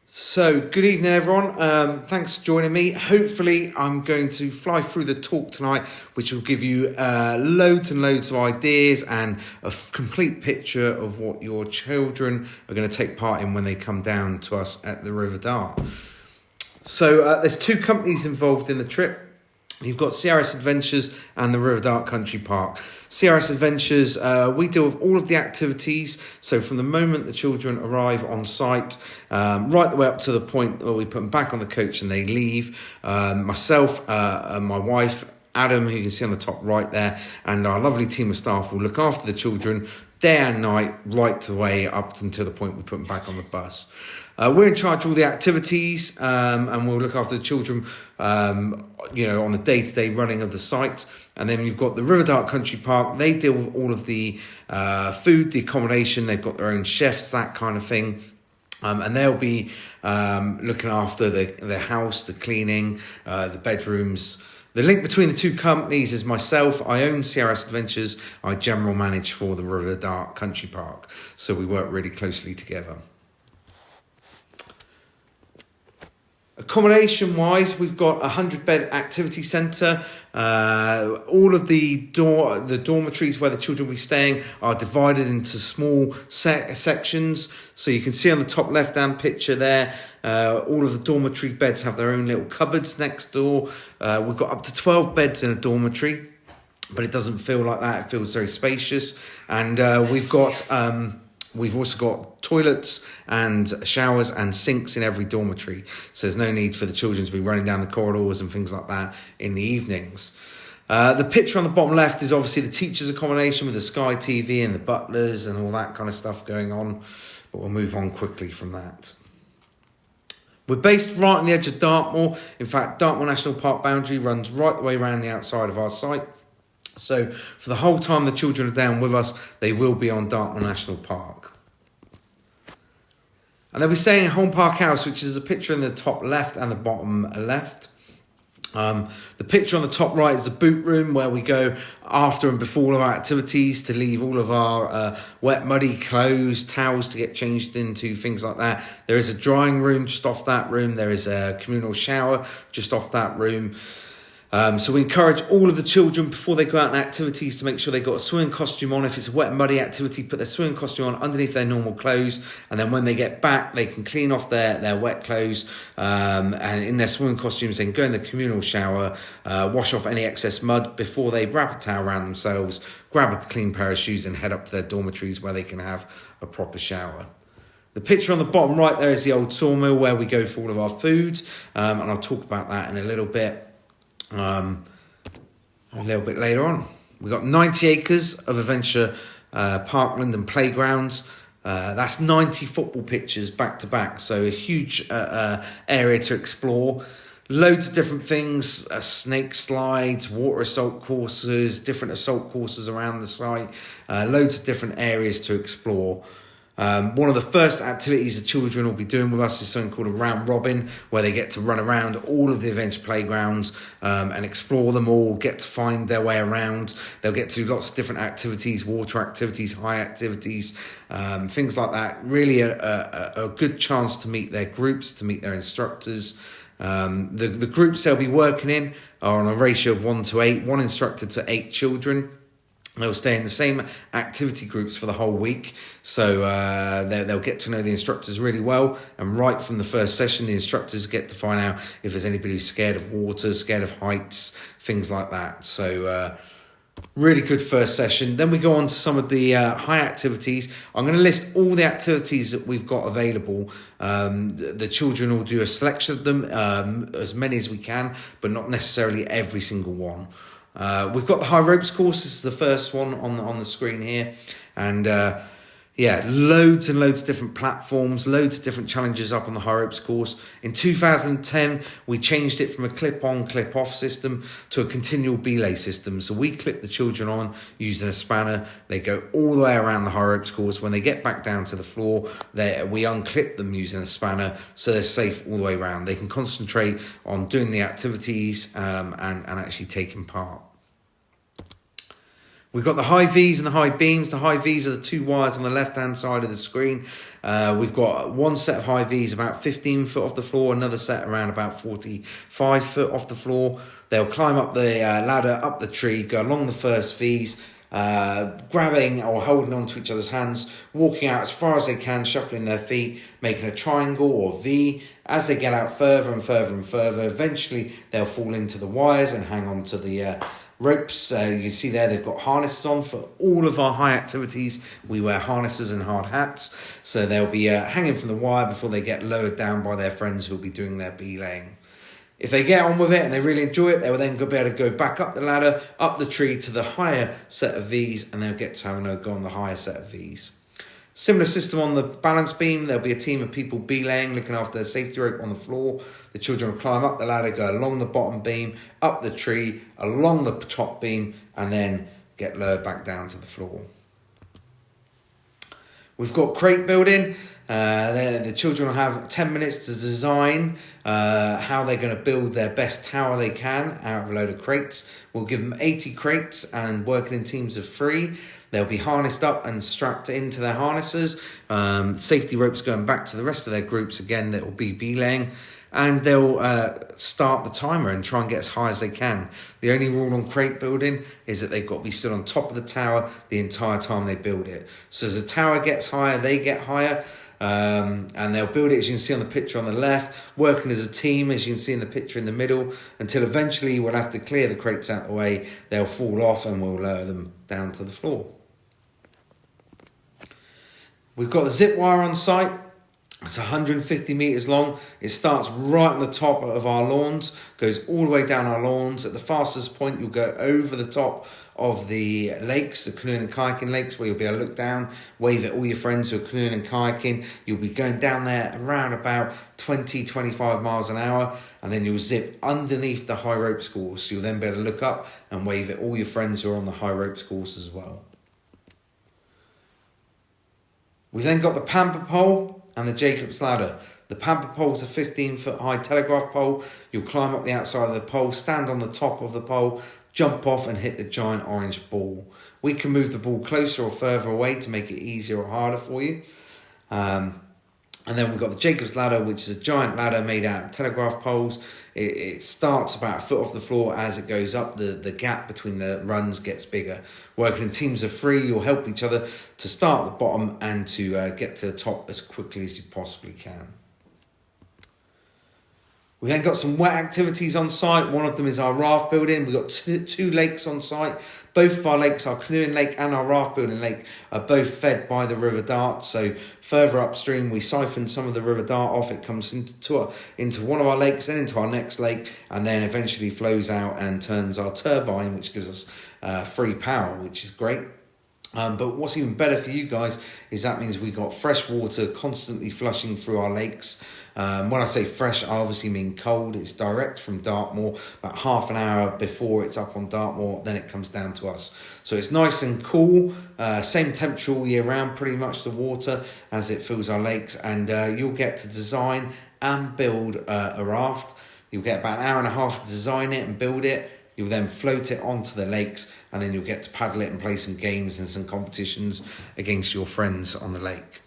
So, good evening, everyone. Thanks for joining me. Hopefully, I'm going to fly through the talk tonight, which will give you loads and loads of ideas and a complete picture of what your children are going to take part in when they come down to us at the River Dart. So, there's two companies involved in the trip. You've got CRS Adventures and the River Dart Country Park. CRS Adventures, we deal with all of the activities. So from the moment the children arrive on site, right the way up to the point where we put them back on the coach and they leave. Myself and my wife, Adam, who you can see on the top right there, and our lovely team of staff will look after the children day and night, right the way up until the point we put them back on the bus. We're in charge of all the activities, and we'll look after the children, on the day-to-day running of the site. And then you've got the River Dart Country Park. They deal with all of the food, the accommodation. They've got their own chefs, that kind of thing. And they'll be looking after the house, the cleaning, the bedrooms. The link between the two companies is myself. I own CRS Adventures. I general manage for the River Dart Country Park. So we work really closely together. Accommodation-wise, we've got a 100-bed activity centre. All of the dormitories where the children will be staying are divided into small sections. So you can see on the top left-hand picture there, all of the dormitory beds have their own little cupboards next door. We've got up to 12 beds in a dormitory, but it doesn't feel like that. It feels very spacious. And we've also got toilets and showers and sinks in every dormitory. So there's no need for the children to be running down the corridors and things like that in the evenings. The picture on the bottom left is obviously the teachers' accommodation with the Sky TV and the butlers and all that kind of stuff going on. But we'll move on quickly from that. We're based right on the edge of Dartmoor. In fact, Dartmoor National Park boundary runs right the way around the outside of our site. So for the whole time the children are down with us, they will be on Dartmoor National Park. And they'll be staying in Home Park House, which is a picture in the top left and the bottom left. The picture on the top right is the boot room where we go after and before all of our activities to leave all of our wet, muddy clothes, towels to get changed into, things like that. There is a drying room just off that room. There is a communal shower just off that room. So we encourage all of the children before they go out on activities to make sure they've got a swimming costume on. If it's a wet and muddy activity, put their swimming costume on underneath their normal clothes. And then when they get back, they can clean off their wet clothes and in their swimming costumes, then go in the communal shower, wash off any excess mud before they wrap a towel around themselves, grab a clean pair of shoes and head up to their dormitories where they can have a proper shower. The picture on the bottom right there is the old sawmill where we go for all of our food. And I'll talk about that in a little bit. A little bit later on. We've got 90 acres of adventure parkland and playgrounds. That's 90 football pitches back to back, so a huge area to explore. Loads of different things, snake slides, water assault courses, different assault courses around the site, loads of different areas to explore. One of the first activities the children will be doing with us is something called a round robin, where they get to run around all of the adventure playgrounds and explore them all, get to find their way around. They'll get to do lots of different activities, water activities, high activities, things like that. Really a good chance to meet their groups, to meet their instructors. The groups they'll be working in are on a ratio of 1:8, one instructor to 8 children. They'll stay in the same activity groups for the whole week, so they'll get to know the instructors really well. And right from the first session, the instructors get to find out if there's anybody who's scared of water, scared of heights, things like that. So really good first session. Then we go on to some of the high activities. I'm going to list all the activities that we've got available. The children will do a selection of them, as many as we can, but not necessarily every single one. We've got the high ropes course. This is the first one on the screen here. And loads and loads of different platforms, loads of different challenges up on the high ropes course. In 2010, we changed it from a clip-on, clip-off system to a continual belay system. So we clip the children on using a spanner. They go all the way around the high ropes course. When they get back down to the floor, we unclip them using a spanner so they're safe all the way around. They can concentrate on doing the activities and actually taking part. We've got the high Vs and the high beams. The high Vs are the two wires on the left-hand side of the screen. We've got one set of high Vs about 15 foot off the floor, another set around about 45 foot off the floor. They'll climb up the ladder, up the tree, go along the first Vs, grabbing or holding onto each other's hands, walking out as far as they can, shuffling their feet, making a triangle or V. As they get out further and further and further, eventually they'll fall into the wires and hang on to the ropes. You can see there they've got harnesses on. For all of our high activities, we wear harnesses and hard hats, so they'll be hanging from the wire before they get lowered down by their friends who'll be doing their belaying. If they get on with it and they really enjoy it, they will then be able to go back up the ladder, up the tree to the higher set of Vs, and they'll get to have a go on the higher set of Vs. Similar system on the balance beam. There'll be a team of people belaying, looking after their safety rope on the floor. The children will climb up the ladder, go along the bottom beam, up the tree, along the top beam, and then get lowered back down to the floor. We've got crate building. The children will have 10 minutes to design how they're going to build their best tower they can out of a load of crates. We'll give them 80 crates and working in teams of 3. They'll be harnessed up and strapped into their harnesses. Safety ropes going back to the rest of their groups again that will be belaying. And they'll start the timer and try and get as high as they can. The only rule on crate building is that they've got to be stood on top of the tower the entire time they build it. So as the tower gets higher, they get higher. And they'll build it, as you can see on the picture on the left, working as a team, as you can see in the picture in the middle, until eventually we'll have to clear the crates out of the way. They'll fall off and we'll lower them down to the floor. We've got the zip wire on site. It's 150 metres long. It starts right on the top of our lawns, goes all the way down our lawns. At the fastest point, you'll go over the top of the lakes, the canoeing and kayaking lakes, where you'll be able to look down, wave at all your friends who are canoeing and kayaking. You'll be going down there around about 20-25 miles an hour, and then you'll zip underneath the high ropes course. You'll then be able to look up and wave at all your friends who are on the high ropes course as well. We've then got the pamper pole and the Jacob's ladder. The pamper pole is a 15-foot high telegraph pole. You'll climb up the outside of the pole, stand on the top of the pole, jump off and hit the giant orange ball. We can move the ball closer or further away to make it easier or harder for you. And then we've got the Jacob's ladder, which is a giant ladder made out of telegraph poles. It starts about a foot off the floor. As it goes up, the gap between the runs gets bigger. Working in teams of 3, you'll help each other to start at the bottom and to get to the top as quickly as you possibly can. We then got some wet activities on site. One of them is our raft building. We've got two lakes on site. Both of our lakes, our canoeing lake and our raft building lake, are both fed by the River Dart. So further upstream, we siphon some of the River Dart off. It comes into one of our lakes, then into our next lake, and then eventually flows out and turns our turbine, which gives us free power, which is great. But what's even better for you guys is that means we got fresh water constantly flushing through our lakes. When I say fresh, I obviously mean cold. It's direct from Dartmoor, about half an hour before it's up on Dartmoor, then it comes down to us. So it's nice and cool, same temperature all year round, pretty much the water as it fills our lakes. And you'll get to design and build a raft. You'll get about an hour and a half to design it and build it. You'll then float it onto the lakes, and then you'll get to paddle it and play some games and some competitions against your friends on the lake.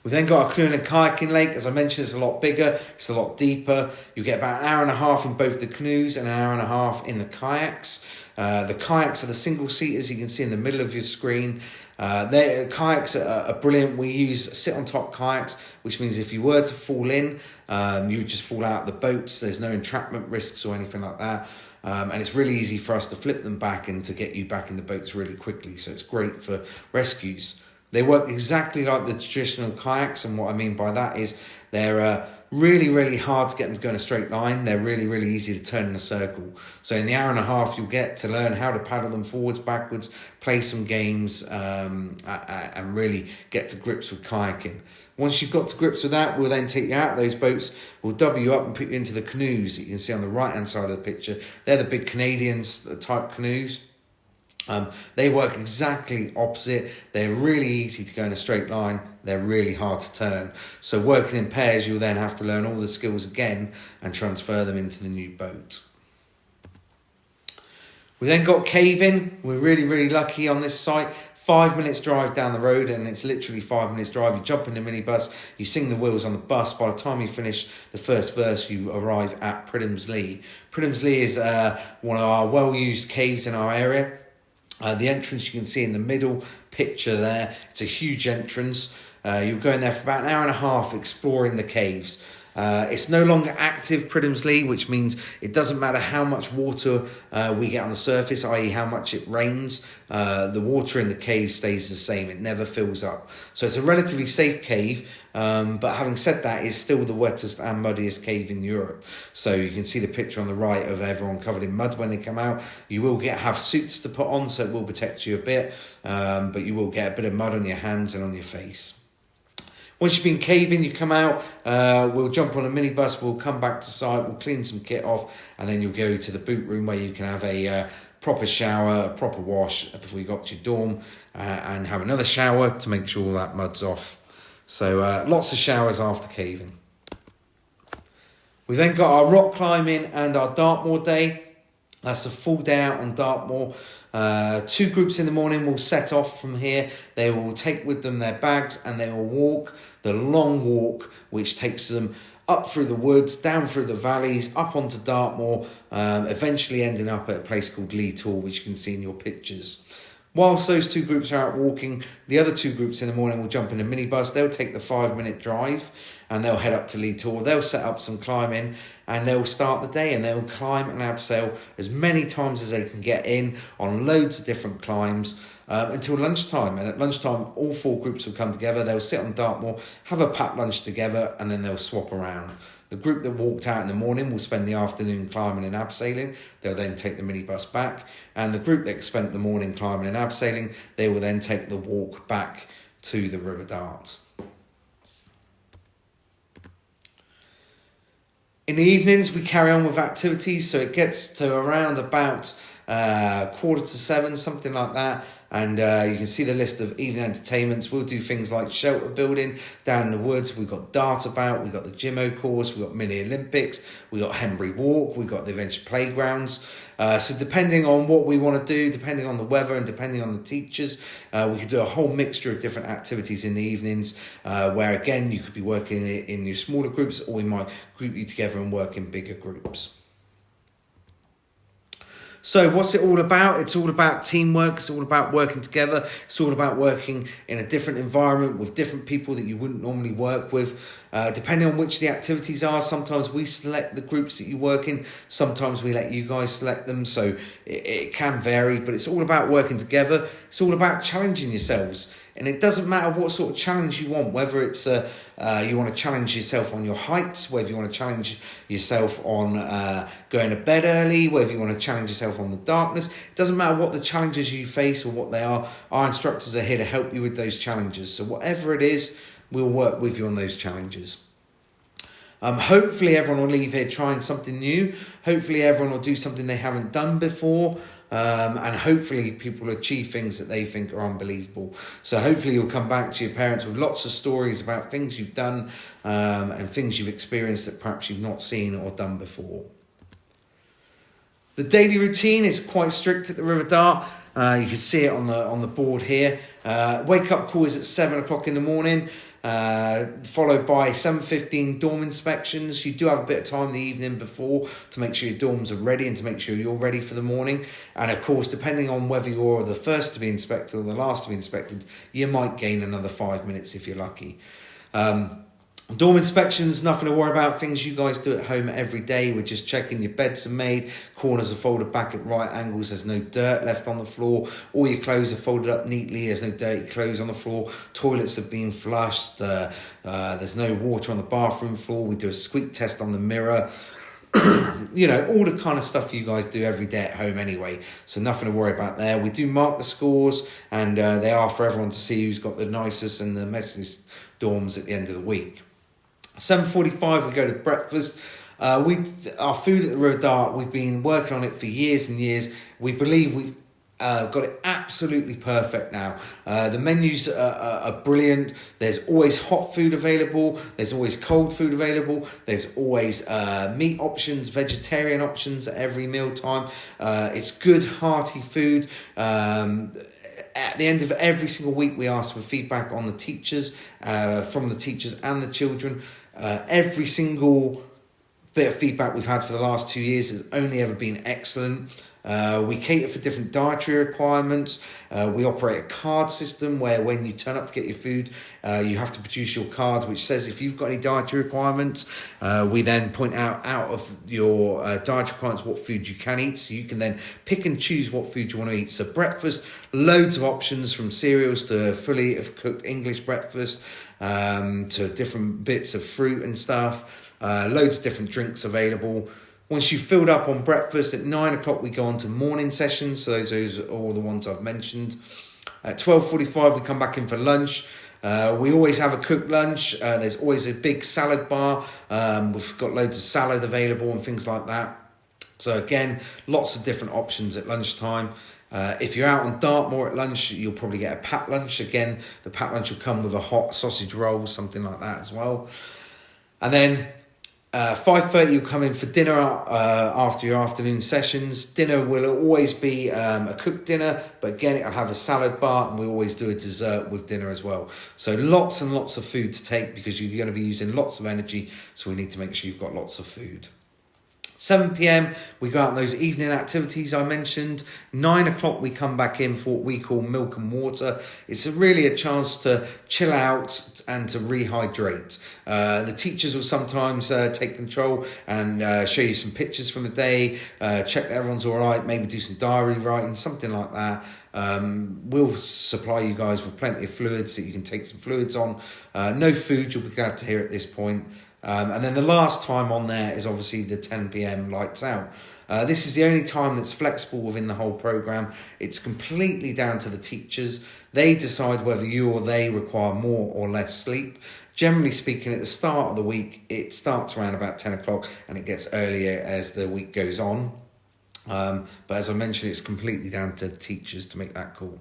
We've then got our canoeing and kayaking lake. As I mentioned, it's a lot bigger, it's a lot deeper. You get about an hour and a half in both the canoes and an hour and a half in the kayaks. The kayaks are the single seaters you can see in the middle of your screen. Kayaks are brilliant. We sit on top kayaks, which means if you were to fall in, you would just fall out of the boats. There's no entrapment risks or anything like that. And it's really easy for us to flip them back and to get you back in the boats really quickly. So it's great for rescues. They work exactly like the traditional kayaks, and what I mean by that is they're really, really hard to get them to go in a straight line. They're really, really easy to turn in a circle. So in the hour and a half, you'll get to learn how to paddle them forwards, backwards, play some games, and really get to grips with kayaking. Once you've got to grips with that, we'll then take you out of those boats, we'll double you up and put you into the canoes that you can see on the right-hand side of the picture. They're the big Canadian type canoes. They work exactly opposite. They're really easy to go in a straight line. They're really hard to turn. So working in pairs, you'll then have to learn all the skills again and transfer them into the new boat. We then got caving. We're really lucky on this site. 5 minutes drive down the road, and it's literally 5 minutes drive. You jump in the minibus, you sing the wheels on the bus. By the time you finish the first verse, you arrive at Pridham's-Lee. Pridham's-Lee is one of our well-used caves in our area. The entrance you can see in the middle picture there. It's a huge entrance. You'll go in there for about an hour and a half exploring the caves. It's no longer active, Pridham's-Lee, which means it doesn't matter how much water we get on the surface, i.e. how much it rains, the water in the cave stays the same. It never fills up. So it's a relatively safe cave, but having said that, it's still the wettest and muddiest cave in Europe. So you can see the picture on the right of everyone covered in mud when they come out. You will have suits to put on, so it will protect you a bit, but you will get a bit of mud on your hands and on your face. Once you've been caving, you come out, we'll jump on a minibus, we'll come back to site, we'll clean some kit off, and then you'll go to the boot room where you can have a proper shower, a proper wash before you go up to your dorm, and have another shower to make sure all that mud's off. So lots of showers after caving. We then got our rock climbing and our Dartmoor day. That's a full day out on Dartmoor. 2 groups in the morning will set off from here. They will take with them their bags and they will walk the long walk, which takes them up through the woods, down through the valleys, up onto Dartmoor, eventually ending up at a place called Lee Tor, which you can see in your pictures. Whilst those 2 groups are out walking, the other 2 groups in the morning will jump in a minibus. They'll take the 5-minute drive and they'll head up to Lee Tor. They'll set up some climbing and they'll start the day, and they'll climb and abseil as many times as they can get in on loads of different climbs until lunchtime. And at lunchtime, all 4 groups will come together. They'll sit on Dartmoor, have a packed lunch together, and then they'll swap around. The group that walked out in the morning will spend the afternoon climbing and abseiling. They'll then take the minibus back. And the group that spent the morning climbing and abseiling, they will then take the walk back to the River Dart. In the evenings, we carry on with activities, so it gets to around about 6:45, something like that. And you can see the list of evening entertainments. We'll do things like shelter building down in the woods. We've got dart about, we've got the Jimmo course, we've got mini Olympics, we've got Henbury Walk, we've got the adventure playgrounds. So depending on what we want to do, depending on the weather and depending on the teachers, we could do a whole mixture of different activities in the evenings, where again, you could be working in your smaller groups, or we might group you together and work in bigger groups. So what's it all about? It's all about teamwork. It's all about working together. It's all about working in a different environment with different people that you wouldn't normally work with. Depending on which the activities are, sometimes we select the groups that you work in. Sometimes we let you guys select them. So it can vary, but it's all about working together. It's all about challenging yourselves. And it doesn't matter what sort of challenge you want, whether it's you want to challenge yourself on your heights, whether you want to challenge yourself on going to bed early, whether you want to challenge yourself on the darkness. It doesn't matter what the challenges you face or what they are. Our instructors are here to help you with those challenges. So whatever it is, we'll work with you on those challenges. Hopefully everyone will leave here trying something new. Hopefully everyone will do something they haven't done before. And hopefully people achieve things that they think are unbelievable. So hopefully you'll come back to your parents with lots of stories about things you've done and things you've experienced that perhaps you've not seen or done before. The daily routine is quite strict at the River Dart. You can see it on the board here. Wake up call is at 7 o'clock in the morning. Followed by 7:15 dorm inspections. You do have a bit of time the evening before to make sure your dorms are ready and to make sure you're ready for the morning. And of course, depending on whether you're the first to be inspected or the last to be inspected, you might gain another 5 minutes if you're lucky. Dorm inspections, nothing to worry about. Things you guys do at home every day. We're just checking your beds are made, corners are folded back at right angles, there's no dirt left on the floor, all your clothes are folded up neatly, there's no dirty clothes on the floor, toilets have been flushed, there's no water on the bathroom floor, we do a squeak test on the mirror. You know, all the kind of stuff you guys do every day at home anyway, so nothing to worry about there. We do mark the scores, and they are for everyone to see who's got the nicest and the messiest dorms at the end of the week. 7:45 we go to breakfast. Our food at the River Dart, we've been working on it for years and years. We believe Got it absolutely perfect now. The menus are brilliant. There's always hot food available. There's always cold food available. There's always meat options, vegetarian options at every mealtime. It's good, hearty food. At the end of every single week, we ask for feedback on the teachers, from the teachers and the children. Every single bit of feedback we've had for the last 2 years has only ever been excellent. We cater for different dietary requirements. We operate a card system where when you turn up to get your food, you have to produce your card which says if you've got any dietary requirements. We then point out of your dietary requirements what food you can eat, so you can then pick and choose what food you want to eat. So breakfast, loads of options from cereals to fully cooked English breakfast, to different bits of fruit and stuff. Loads of different drinks available. Once you've filled up on breakfast, at 9 o'clock we go on to morning sessions. So those are all the ones I've mentioned. At 12:45 we come back in for lunch. We always have a cooked lunch. There's always a big salad bar. We've got loads of salad available and things like that. So again, lots of different options at lunchtime. If you're out on Dartmoor at lunch, you'll probably get a packed lunch. Again, the packed lunch will come with a hot sausage roll, something like that as well. And then 5:30 you'll come in for dinner after your afternoon sessions. Dinner will always be a cooked dinner, but again it'll have a salad bar, and we always do a dessert with dinner as well. So lots and lots of food to take, because you're going to be using lots of energy, so we need to make sure you've got lots of food. 7 p.m. we go out on those evening activities I mentioned. 9 o'clock we come back in for what we call milk and water. It's really a chance to chill out and to rehydrate. The teachers will sometimes take control and show you some pictures from the day, check that everyone's all right, maybe do some diary writing, something like that. We'll supply you guys with plenty of fluids that you can take some fluids on. No food, you'll be glad to hear at this point. And then the last time on there is obviously the 10 p.m. lights out. This is the only time that's flexible within the whole programme. It's completely down to the teachers. They decide whether you or they require more or less sleep. Generally speaking, at the start of the week, it starts around about 10 o'clock and it gets earlier as the week goes on. But as I mentioned, it's completely down to the teachers to make that call.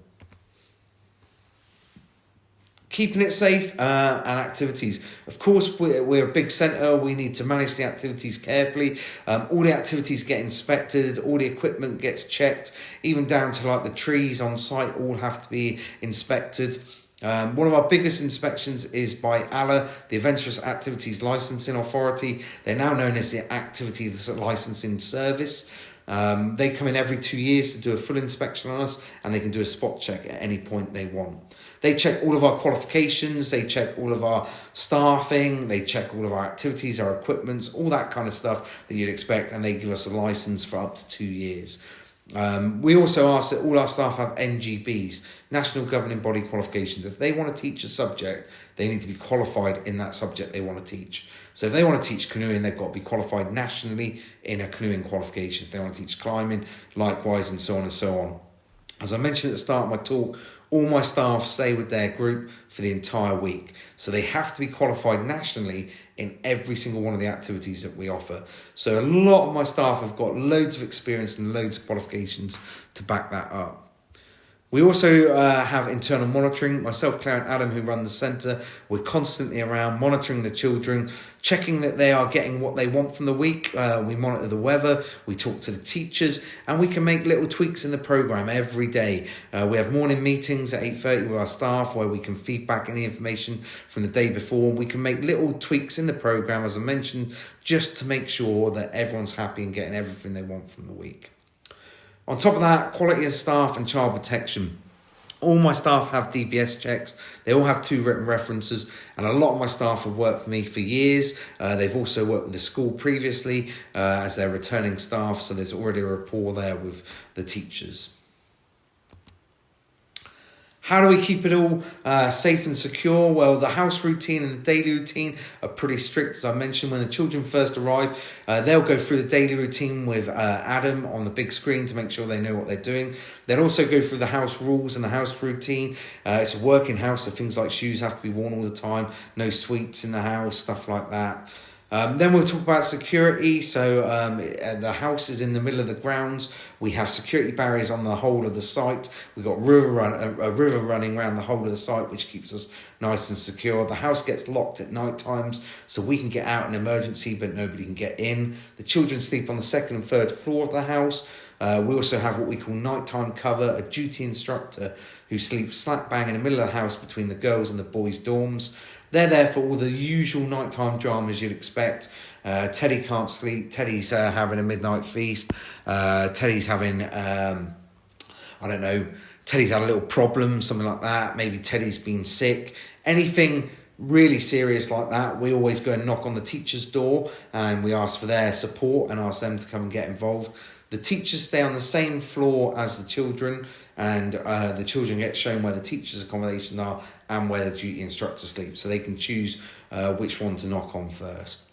Keeping it safe and activities. Of course, we're a big centre. We need to manage the activities carefully. All the activities get inspected. All the equipment gets checked. Even down to like the trees on site all have to be inspected. One of our biggest inspections is by ALA, the Adventurous Activities Licensing Authority. They're now known as the Activity Licensing Service. They come in every 2 years to do a full inspection on us, and they can do a spot check at any point they want. They check all of our qualifications, they check all of our staffing, they check all of our activities, our equipment, all that kind of stuff that you'd expect, and they give us a license for up to 2 years. We also ask that all our staff have NGBs, National Governing Body Qualifications. If they want to teach a subject, they need to be qualified in that subject they want to teach. So if they want to teach canoeing, they've got to be qualified nationally in a canoeing qualification. If they want to teach climbing, likewise, and so on and so on. As I mentioned at the start of my talk, all my staff stay with their group for the entire week. So they have to be qualified nationally in every single one of the activities that we offer. So a lot of my staff have got loads of experience and loads of qualifications to back that up. We also have internal monitoring. Myself, Claire and Adam, who run the centre, we're constantly around monitoring the children, checking that they are getting what they want from the week. We monitor the weather, we talk to the teachers, and we can make little tweaks in the programme every day. We have morning meetings at 8:30 with our staff where we can feed back any information from the day before. We can make little tweaks in the programme, as I mentioned, just to make sure that everyone's happy and getting everything they want from the week. On top of that, quality of staff and child protection. All my staff have DBS checks. They all have 2 written references, and a lot of my staff have worked for me for years. They've also worked with the school previously as their returning staff, so there's already a rapport there with the teachers. How do we keep it all safe and secure? Well, the house routine and the daily routine are pretty strict. As I mentioned, when the children first arrive, they'll go through the daily routine with Adam on the big screen to make sure they know what they're doing. They'll also go through the house rules and the house routine. It's a working house, so things like shoes have to be worn all the time, no sweets in the house, stuff like that. Then we'll talk about security. So the house is in the middle of the grounds. We have security barriers on the whole of the site. We've got a river running around the whole of the site, which keeps us nice and secure. The house gets locked at night times, so we can get out in emergency, but nobody can get in. The children sleep on the second and third floor of the house. We also have what we call nighttime cover, a duty instructor who sleeps slap bang in the middle of the house between the girls' and the boys' dorms. They're there for all the usual nighttime dramas you'd expect. Teddy can't sleep. Teddy's having a midnight feast. Teddy's having, Teddy's had a little problem, something like that. Maybe Teddy's been sick. Anything really serious like that, we always go and knock on the teacher's door and we ask for their support and ask them to come and get involved. The teachers stay on the same floor as the children, and the children get shown where the teachers' accommodation are and where the duty instructor sleeps, so they can choose which one to knock on first.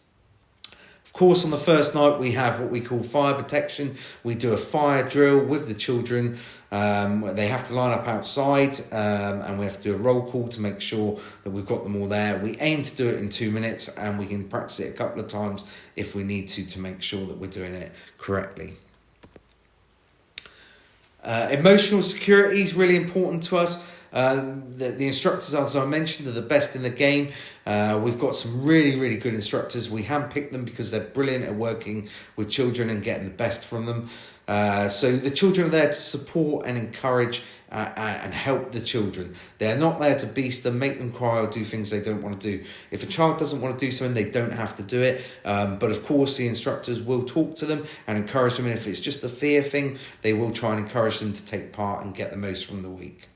Of course, on the first night, we have what we call fire protection. We do a fire drill with the children. They have to line up outside, and we have to do a roll call to make sure that we've got them all there. We aim to do it in 2 minutes, and we can practice it a couple of times if we need to make sure that we're doing it correctly. Emotional security is really important to us. The instructors, as I mentioned, are the best in the game. We've got some really, really good instructors. We handpick them because they're brilliant at working with children and getting the best from them. So the children are there to support and encourage and help the children. They're not there to beast them, make them cry or do things they don't want to do. If a child doesn't want to do something, they don't have to do it. But of course, the instructors will talk to them and encourage them. And if it's just a fear thing, they will try and encourage them to take part and get the most from the week.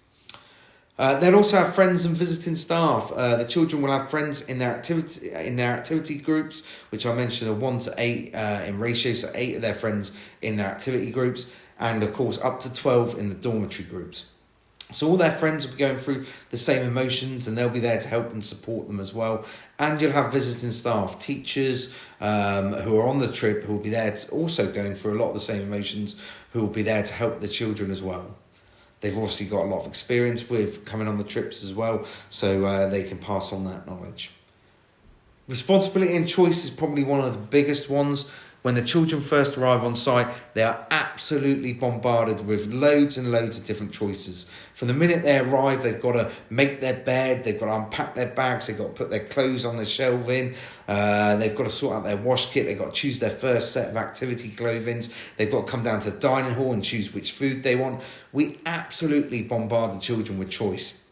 They'll also have friends and visiting staff. The children will have friends in their activity groups, which I mentioned are 1 to 8 in ratio, so 8 of their friends in their activity groups, and of course up to 12 in the dormitory groups. So all their friends will be going through the same emotions, and they'll be there to help and support them as well. And you'll have visiting staff, teachers who are on the trip, who will be there also going through a lot of the same emotions, who will be there to help the children as well. They've obviously got a lot of experience with coming on the trips as well, so they can pass on that knowledge. Responsibility and choice is probably one of the biggest ones. When the children first arrive on site, they are absolutely bombarded with loads and loads of different choices. From the minute they arrive, they've got to make their bed, they've got to unpack their bags, they've got to put their clothes on the shelving, they've got to sort out their wash kit, they've got to choose their first set of activity clothings, they've got to come down to the dining hall and choose which food they want. We absolutely bombard the children with choice.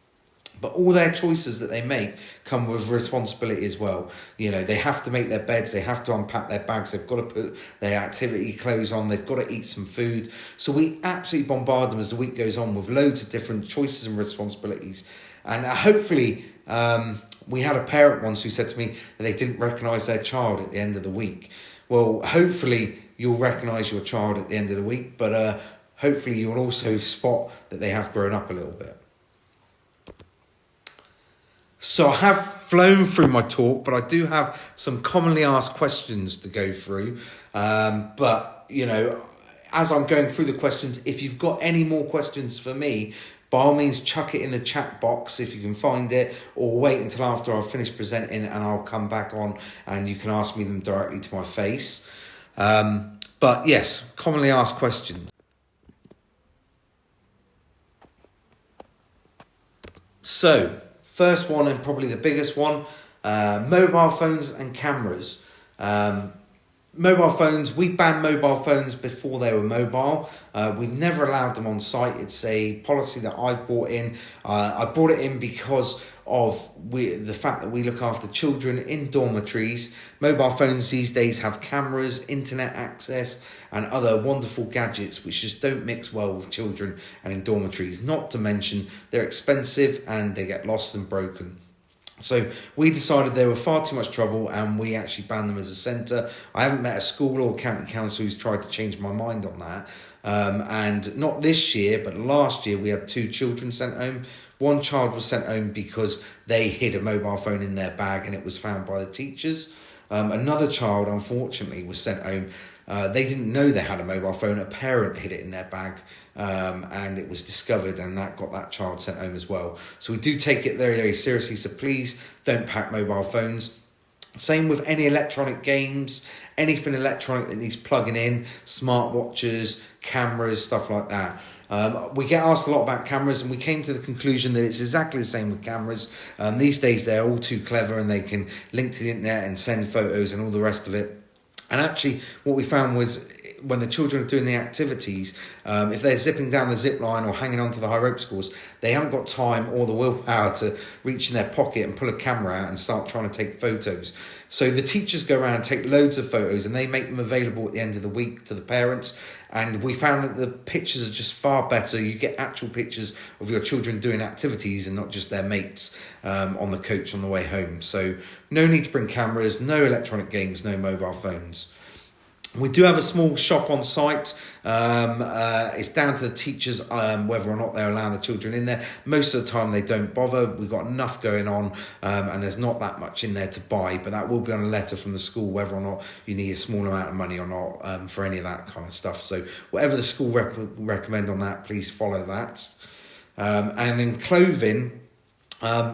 But all their choices that they make come with responsibility as well. You know, they have to make their beds, they have to unpack their bags, they've got to put their activity clothes on, they've got to eat some food. So we absolutely bombard them as the week goes on with loads of different choices and responsibilities. And hopefully, we had a parent once who said to me that they didn't recognise their child at the end of the week. Well, hopefully you'll recognise your child at the end of the week, but hopefully you'll also spot that they have grown up a little bit. So I have flown through my talk, but I do have some commonly asked questions to go through. But, you know, as I'm going through the questions, if you've got any more questions for me, by all means, chuck it in the chat box if you can find it, or wait until after I've finished presenting and I'll come back on and you can ask me them directly to my face. But yes, commonly asked questions. So, first one, and probably the biggest one, mobile phones and cameras. Mobile phones, we banned mobile phones before they were mobile. We've never allowed them on site. It's a policy that I've brought in. I brought it in because of the fact that we look after children in dormitories. Mobile phones these days have cameras, internet access, and other wonderful gadgets which just don't mix well with children and in dormitories. Not to mention they're expensive and they get lost and broken. So we decided they were far too much trouble and we actually banned them as a centre. I haven't met a school or county council who's tried to change my mind on that. And not this year, but last year we had 2 children sent home. One child was sent home because they hid a mobile phone in their bag and it was found by the teachers. Another child, unfortunately, was sent home. They didn't know they had a mobile phone. A parent hid it in their bag and it was discovered, and that got that child sent home as well. So we do take it very, very seriously. So please don't pack mobile phones. Same with any electronic games, anything electronic that needs plugging in, smartwatches, cameras, stuff like that. We get asked a lot about cameras, and we came to the conclusion that it's exactly the same with cameras. These days they're all too clever, and they can link to the internet and send photos and all the rest of it. And actually what we found was, when the children are doing the activities, if they're zipping down the zip line or hanging onto the high ropes course, they haven't got time or the willpower to reach in their pocket and pull a camera out and start trying to take photos. So the teachers go around and take loads of photos, and they make them available at the end of the week to the parents. And we found that the pictures are just far better. You get actual pictures of your children doing activities and not just their mates on the coach on the way home. So no need to bring cameras, no electronic games, no mobile phones. We do have a small shop on site. It's down to the teachers whether or not they're allowing the children in there. Most of the time they don't bother. We've got enough going on, and there's not that much in there to buy, but that will be on a letter from the school whether or not you need a small amount of money or not for any of that kind of stuff. So whatever the school recommend on that, please follow that. And then clothing,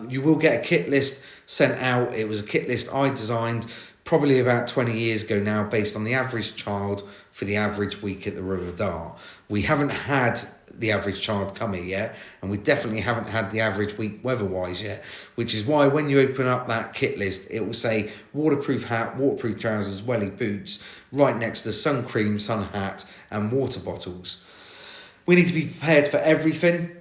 you will get a kit list sent out. It was a kit list I designed probably about 20 years ago now, based on the average child for the average week at the River Dart. We haven't had the average child come here yet, and we definitely haven't had the average week weather-wise yet, which is why when you open up that kit list, it will say waterproof hat, waterproof trousers, welly boots, right next to sun cream, sun hat, and water bottles. We need to be prepared for everything.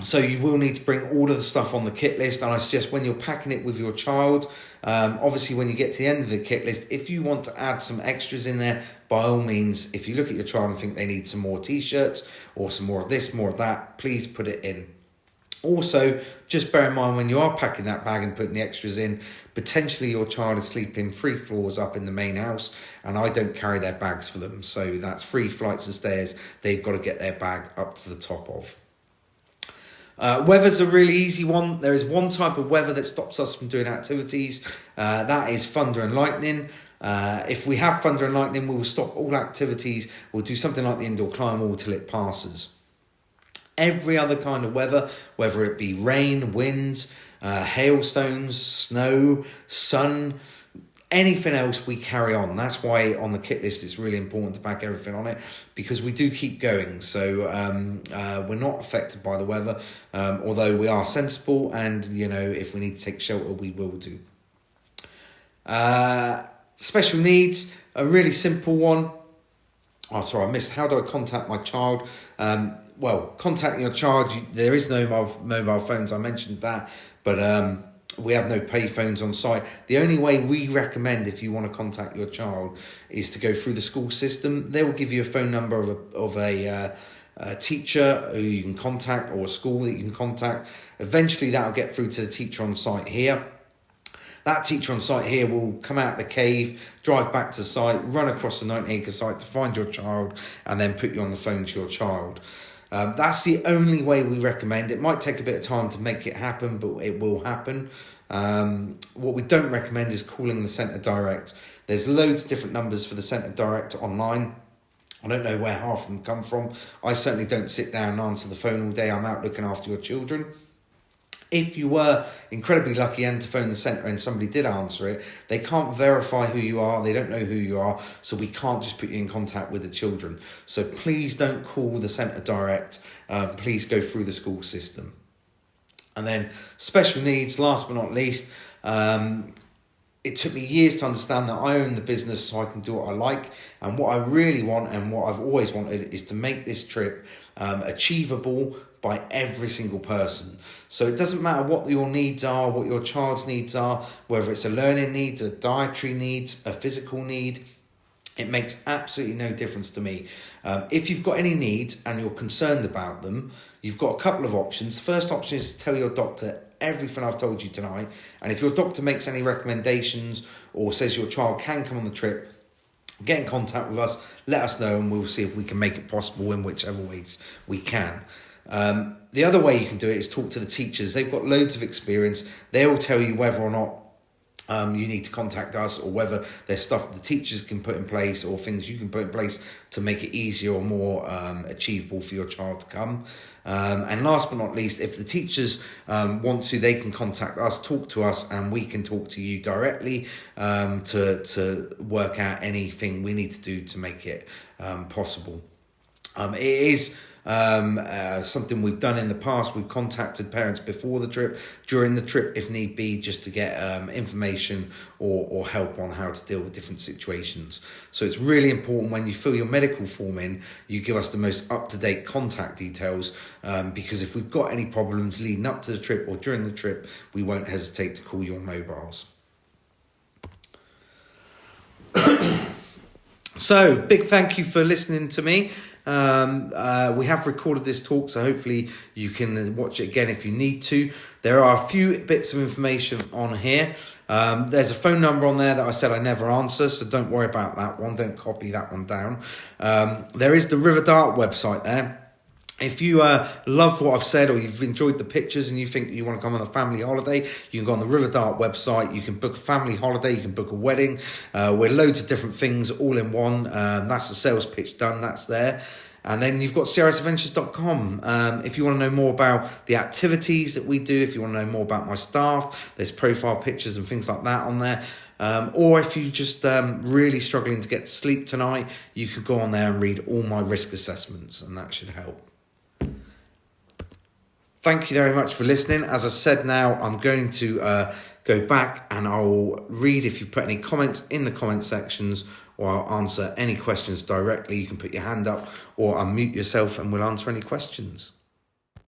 So you will need to bring all of the stuff on the kit list, and I suggest when you're packing it with your child, obviously when you get to the end of the kit list, if you want to add some extras in there, by all means, if you look at your child and think they need some more t-shirts or some more of this, more of that, please put it in. Also, just bear in mind when you are packing that bag and putting the extras in, potentially your child is sleeping 3 floors up in the main house, and I don't carry their bags for them. So that's 3 flights of stairs they've got to get their bag up to the top of. Weather's a really easy one. There is one type of weather that stops us from doing activities. That is thunder and lightning. If we have thunder and lightning, we will stop all activities. We'll do something like the indoor climb wall till it passes. Every other kind of weather, whether it be rain, winds, hailstones, snow, sun, anything else, we carry on. That's why on the kit list it's really important to pack everything on it, because we do keep going. So we're not affected by the weather, although we are sensible, and if we need to take shelter, we will do. Special needs, a really simple one. Oh, sorry, I missed. How do I contact my child? Well, contacting your child, there is no mobile phones. I mentioned that, but we have no pay phones on site. The only way we recommend, if you want to contact your child, is to go through the school system. They will give you a phone number of a teacher who you can contact, or a school that you can contact. Eventually that will get through to the teacher on site here. That teacher on site here will come out the cave, drive back to site, run across the 90-acre site to find your child, and then put you on the phone to your child. That's the only way we recommend. It might take a bit of time to make it happen, but it will happen. What we don't recommend is calling the centre direct. There's loads of different numbers for the centre direct online. I don't know where half of them come from. I certainly don't sit down and answer the phone all day. I'm out looking after your children. If you were incredibly lucky and to phone the centre and somebody did answer it, they can't verify who you are, they don't know who you are, so we can't just put you in contact with the children. So please don't call the centre direct, please go through the school system. And then special needs, last but not least, it took me years to understand that I own the business so I can do what I like, and what I really want and what I've always wanted is to make this trip achievable by every single person. So it doesn't matter what your needs are, what your child's needs are, whether it's a learning need, a dietary need, a physical need, it makes absolutely no difference to me. If you've got any needs and you're concerned about them, you've got a couple of options. First option is to tell your doctor everything I've told you tonight, and if your doctor makes any recommendations or says your child can come on the trip, get in contact with us, let us know, and we'll see if we can make it possible in whichever ways we can. The other way you can do it is talk to the teachers. They've got loads of experience. They'll tell you whether or not you need to contact us, or whether there's stuff the teachers can put in place or things you can put in place to make it easier or more achievable for your child to come. And last but not least, if the teachers want to, they can contact us, talk to us, and we can talk to you directly to work out anything we need to do to make it possible. It is something we've done in the past. We've contacted parents before the trip, during the trip if need be, just to get information or help on how to deal with different situations. So it's really important when you fill your medical form in, you give us the most up-to-date contact details, because if we've got any problems leading up to the trip or during the trip, we won't hesitate to call your mobiles. So big thank you for listening to me. We have recorded this talk, so hopefully you can watch it again if you need to. There are a few bits of information on here. There's a phone number on there that I said I never answer, so don't worry about that one. Don't copy that one down. There is the River Dart website there. If you love what I've said, or you've enjoyed the pictures and you think you want to come on a family holiday, you can go on the River Dart website. You can book a family holiday, you can book a wedding. We're loads of different things all in one. That's the sales pitch done, that's there. And then you've got CRSAdventures.com. If you want to know more about the activities that we do, if you want to know more about my staff, there's profile pictures and things like that on there. Or if you're just really struggling to get to sleep tonight, you could go on there and read all my risk assessments, and that should help. Thank you very much for listening. As I said now, I'm going to go back and I'll read if you've put any comments in the comment sections, or I'll answer any questions directly. You can put your hand up or unmute yourself and we'll answer any questions.